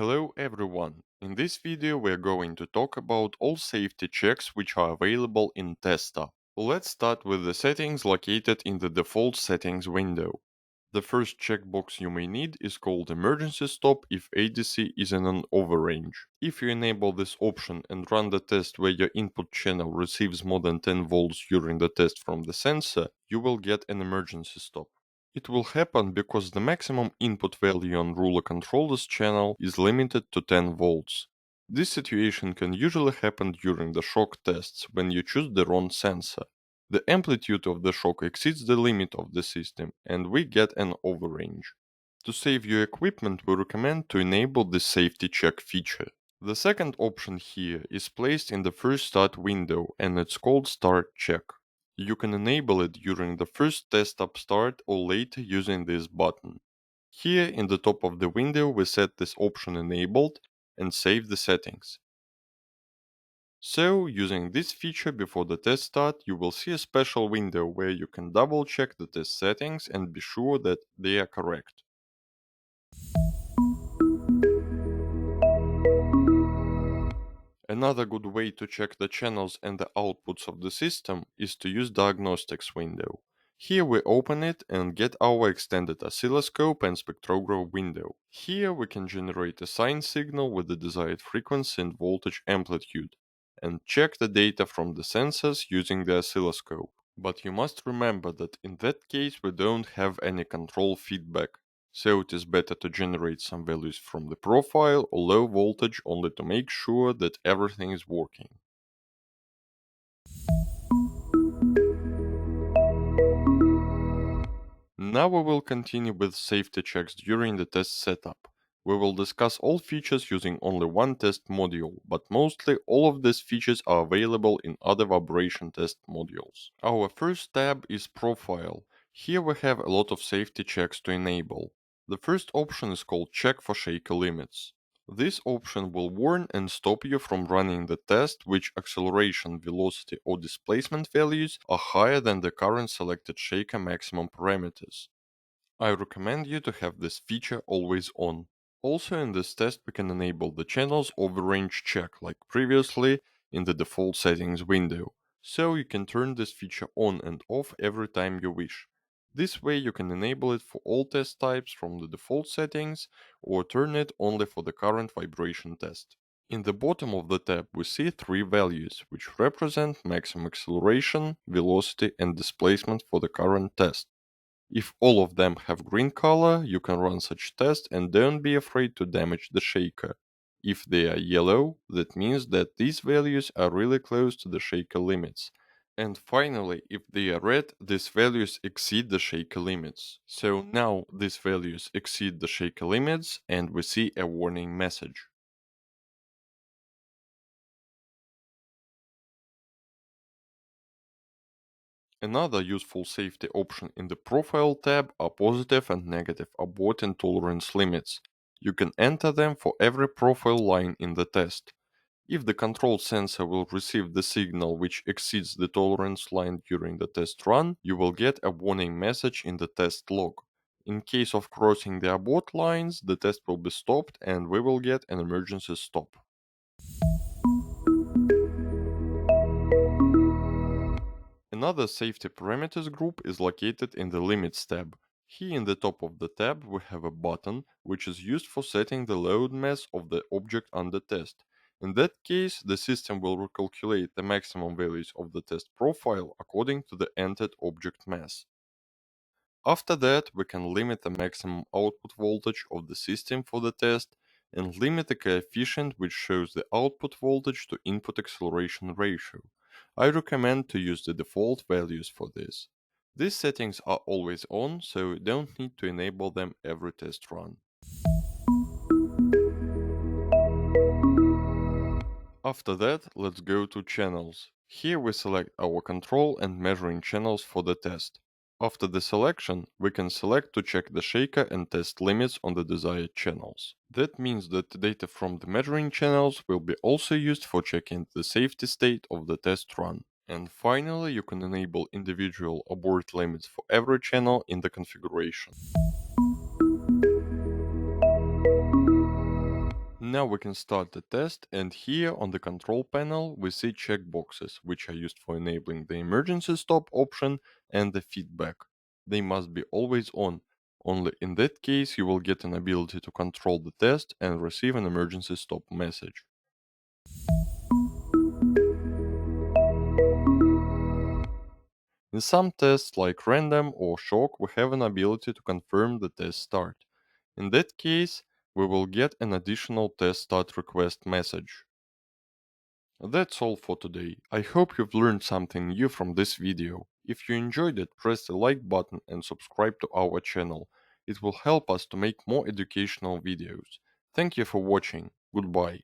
Hello everyone! In this video we are going to talk about all safety checks which are available in TestUp. Let's start with the settings located in the default settings window. The first checkbox you may need is called Emergency Stop if ADC is in an overrange. If you enable this option and run the test where your input channel receives more than 10 volts during the test from the sensor, you will get an emergency stop. It will happen because the maximum input value on ruler controller's channel is limited to 10 volts. This situation can usually happen during the shock tests when you choose the wrong sensor. The amplitude of the shock exceeds the limit of the system and we get an overrange. To save your equipment, we recommend to enable the safety check feature. The second option here is placed in the first start window and it's called Start Check. You can enable it during the first TestUp start or later using this button. Here in the top of the window we set this option enabled and save the settings. So, using this feature before the test start, you will see a special window where you can double check the test settings and be sure that they are correct. Another good way to check the channels and the outputs of the system is to use Diagnostics window. Here we open it and get our extended oscilloscope and spectrograph window. Here we can generate a sine signal with the desired frequency and voltage amplitude, and check the data from the sensors using the oscilloscope. But you must remember that in that case we don't have any control feedback, so it is better to generate some values from the profile or low voltage only to make sure that everything is working. Now we will continue with safety checks during the test setup. We will discuss all features using only one test module, but mostly all of these features are available in other vibration test modules. Our first tab is Profile. Here we have a lot of safety checks to enable. The first option is called Check for Shaker Limits. This option will warn and stop you from running the test which acceleration, velocity or displacement values are higher than the current selected shaker maximum parameters. I recommend you to have this feature always on. Also in this test we can enable the channel's overrange check like previously in the default settings window, so you can turn this feature on and off every time you wish. This way you can enable it for all test types from the default settings or turn it only for the current vibration test. In the bottom of the tab we see three values which represent maximum acceleration, velocity and displacement for the current test. If all of them have green color, you can run such test and don't be afraid to damage the shaker. If they are yellow, that means that these values are really close to the shaker limits. And finally, if they are red, these values exceed the shaker limits. So now these values exceed the shaker limits and we see a warning message. Another useful safety option in the Profile tab are positive and negative abort and tolerance limits. You can enter them for every profile line in the test. If the control sensor will receive the signal which exceeds the tolerance line during the test run, you will get a warning message in the test log. In case of crossing the abort lines, the test will be stopped and we will get an emergency stop. Another safety parameters group is located in the Limits tab. Here in the top of the tab we have a button which is used for setting the load mass of the object under test. In that case, the system will recalculate the maximum values of the test profile according to the entered object mass. After that, we can limit the maximum output voltage of the system for the test and limit the coefficient which shows the output voltage to input acceleration ratio. I recommend to use the default values for this. These settings are always on, so you don't need to enable them every test run. After that, let's go to Channels. Here we select our control and measuring channels for the test. After the selection, we can select to check the shaker and test limits on the desired channels. That means that the data from the measuring channels will be also used for checking the safety state of the test run. And finally, you can enable individual abort limits for every channel in the configuration. Now we can start the test, and here on the control panel we see checkboxes, which are used for enabling the emergency stop option and the feedback. They must be always on. Only in that case you will get an ability to control the test and receive an emergency stop message. In some tests like random or shock, we have an ability to confirm the test start. In that case, we will get an additional test start request message. That's all for today. I hope you've learned something new from this video. If you enjoyed it, press the like button and subscribe to our channel. It will help us to make more educational videos. Thank you for watching. Goodbye.